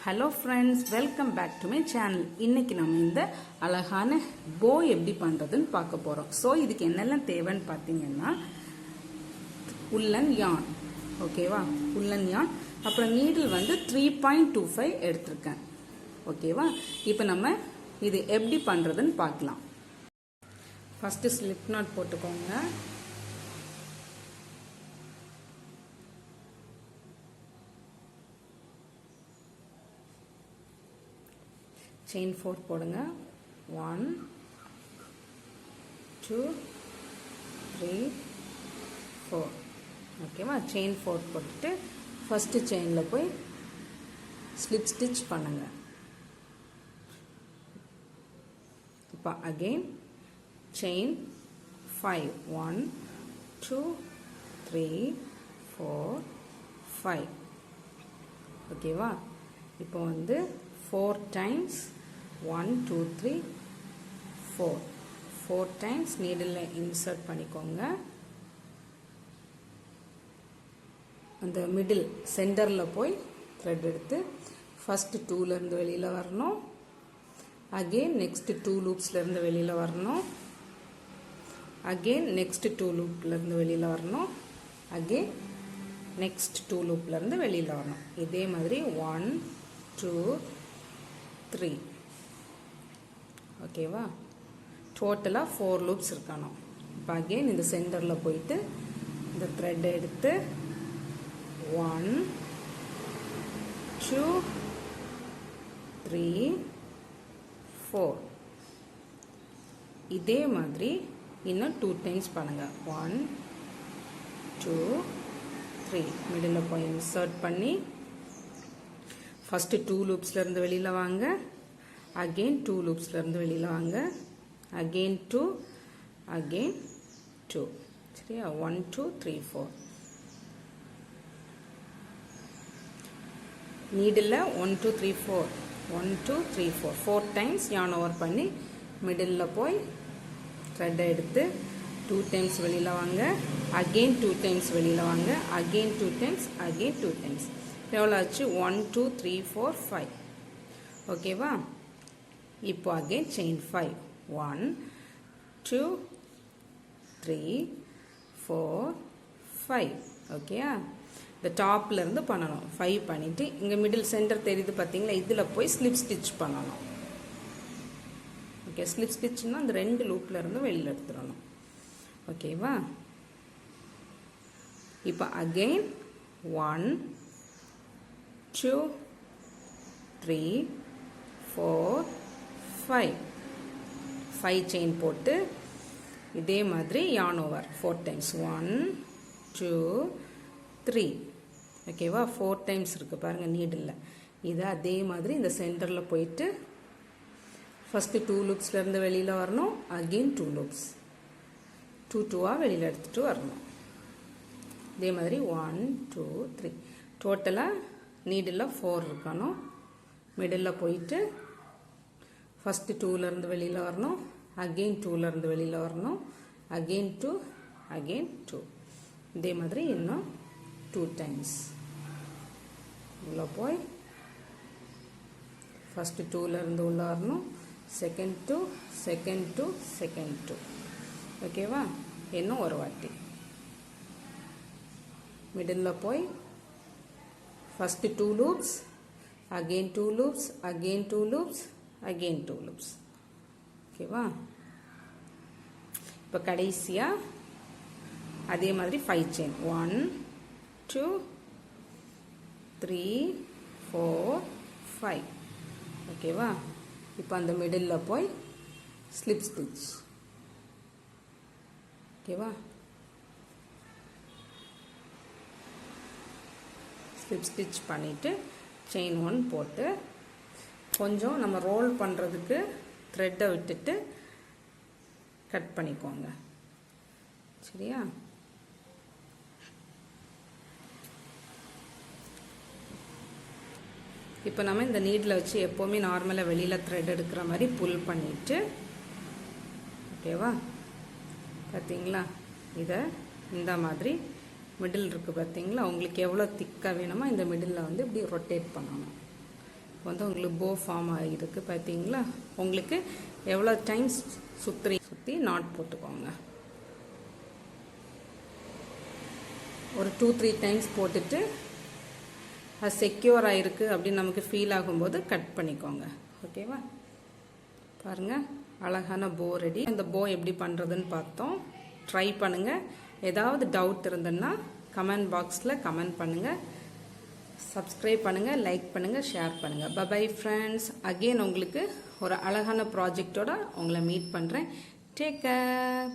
Hello friends, welcome back to my channel. இன்னைக்கு நம்ம இந்த அழகான போ எப்படி பண்ணுறதுன்னு பார்க்க போகிறோம். ஸோ இதுக்கு என்னெல்லாம் தேவைன்னு பார்த்தீங்கன்னா, உள்ளன் யான், ஓகேவா, உள்ளன் யான், அப்புறம் நீடில் வந்து 3.25 எடுத்திருக்கேன், ஓகேவா. இப்போ நம்ம இது எப்படி பண்ணுறதுன்னு பார்க்கலாம். ஃபஸ்ட்டு ஸ்லிப் நாட் போட்டுக்கோங்க. செயின் 4 போடுங்க. 1 2 3 4, ஓகேவா. செயின் 4 போட்டுட்டு ஃபஸ்ட்டு செயினில் போய் ஸ்லிப் ஸ்டிச் பண்ணுங்க. இப்போ அகெயின் செயின் 5 1 2 3 4 5, ஓகேவா. இப்போ வந்து 4 times 1 2 3 4 times நீடில் இன்சர்ட் பண்ணிக்கோங்க. அந்த மிடில் சென்டரில் போய் த்ரெட் எடுத்து ஃபஸ்ட்டு 2லேருந்து வெளியில் வரணும். அகெயின் நெக்ஸ்ட்டு 2 லூப்ஸ்லேருந்து வெளியில் வரணும். அகெயின் நெக்ஸ்ட்டு 2 லூப்லேருந்து வெளியில் வரணும். அகெயின் நெக்ஸ்ட் 2 லூப்லேருந்து வெளியில் வரணும். இதே மாதிரி 1 2 3, ஓகேவா. டோட்டலாக 4 லூப்ஸ் இருக்கணும். இப்போ அகெயின் இந்த சென்டரில் போயிட்டு இந்த த்ரெட்டை எடுத்து 1 2 3 4, இதே மாதிரி இன்னும் 2 டைம்ஸ் பண்ணுங்க. 1 2 3 மிடில் போய் இன்சர்ட் பண்ணி ஃபஸ்ட்டு 2 லூப்ஸ்லேருந்து வெளியில் வாங்க. அகெயின் 2 லூப்ஸ்லேருந்து வெளியில் வாங்க. அகெயின் 2 அகெயின் 2, சரியா. 1 2 3 4 நீடில் 1 2 3 4 1 2 3 4 4 டைம்ஸ் யான் ஓவர் பண்ணி மிடில் போய் த்ரெட்டை எடுத்து 2 டைம்ஸ் வெளியில் வாங்க. அகெயின் 2 டைம்ஸ் வெளியில் வாங்க. Again 2 times again 2 times. எவ்வளோ ஆச்சு? 1 2 3 4 5, ஓகேவா. இப்போ அகெயின் செயின் 5 1 2 3 4 5, ஓகேயா. இந்த டாப்லேருந்து பண்ணணும். 5 பண்ணிவிட்டு இங்கே மிடில் சென்டர் தெரியுது பார்த்தீங்களா, இதில் போய் ஸ்லிப் ஸ்டிச் பண்ணணும். ஓகே, ஸ்லிப் ஸ்டிச்னா அந்த 2 லூப்லேருந்து வெளியில் எடுத்துடணும், ஓகேவா. இப்போ அகெயின் 1 2 3 4 5 செயின் போட்டு இதே மாதிரி யான் ஓவர் 4 டைம்ஸ் 1 2 3, ஓகேவா. 4 டைம்ஸ் இருக்குது பாருங்கள் நீடில். இதை அதே மாதிரி இந்த சென்டரில் போயிட்டு ஃபஸ்ட்டு 2 லூப்ஸ்லேருந்து வெளியில் வரணும். அகெயின் 2 லூப்ஸ் 2 2ஆக வெளியில் எடுத்துகிட்டு வரணும். இதே மாதிரி 1 2 3 டோட்டலாக நீடில் 4 இருக்கணும். மிடில் போயிட்டு ஃபஸ்ட்டு 2லேருந்து வெளியில் வரணும். அகெயின் 2லேருந்து வெளியில் வரணும். அகெயின் 2 அகெயின் 2, இதே மாதிரி இன்னும் 2 டைம்ஸ் உள்ளே போய் ஃபஸ்ட்டு 2லேருந்து உள்ளே வரணும். செகண்ட் 2 செகண்ட் 2 செகண்ட் 2, ஓகேவா. இன்னும் ஒரு வாட்டி மிடில் போய் first 2 loops again 2 loops again 2 loops again 2 loops, ஓகேவா. இப்போ கடைசியாக அதே மாதிரி 5 செயின் 1 2 3 4 5, ஓகேவா. இப்போ அந்த மிடில் போய் ஸ்லிப் ஸ்டிச், ஓகேவா. ஸ்லிப் ஸ்டிச் பண்ணிவிட்டு செயின் 1 போட்டு கொஞ்சம் நம்ம ரோல் பண்ணுறதுக்கு த்ரெட்டை விட்டுட்டு கட் பண்ணிக்கோங்க, சரியா. இப்போ நம்ம இந்த நீடில் வச்சு எப்போவுமே நார்மலாக வெளியில் த்ரெட் எடுக்கிற மாதிரி புல் பண்ணிவிட்டு, ஓகேவா. பார்த்தீங்களா, இதை இந்த மாதிரி மிடில் இருக்குது பார்த்தீங்களா, உங்களுக்கு எவ்வளோ திக்காக வேணுமோ இந்த மிடில் வந்து இப்படி ரொட்டேட் பண்ணணும். வந்து உங்களுக்கு போ ஃபார்ம் ஆகிருக்கு பார்த்தீங்களா. உங்களுக்கு எவ்வளோ டைம்ஸ் சுற்றி நாட் போட்டுக்கோங்க. ஒரு 2-3 டைம்ஸ் போட்டுட்டு அது செக்யூர் ஆகிருக்கு அப்படின்னு நமக்கு ஃபீல் ஆகும்போது கட் பண்ணிக்கோங்க. ஓகேவா, பாருங்கள் அழகான போ ரெடி. இந்த போ எப்படி பண்ணுறதுன்னு பார்த்தோம். ட்ரை பண்ணுங்கள். ஏதாவது டவுட் இருந்ததுன்னா கமெண்ட் பாக்ஸில் கமெண்ட் பண்ணுங்கள். சப்ஸ்கிரைப் பண்ணுங்கள், லைக் பண்ணுங்கள், ஷேர் பண்ணுங்கள். Bye friends. அகெயின் உங்களுக்கு ஒரு அழகான ப்ராஜெக்டோட உங்களை மீட் பண்ணுறேன். Take care.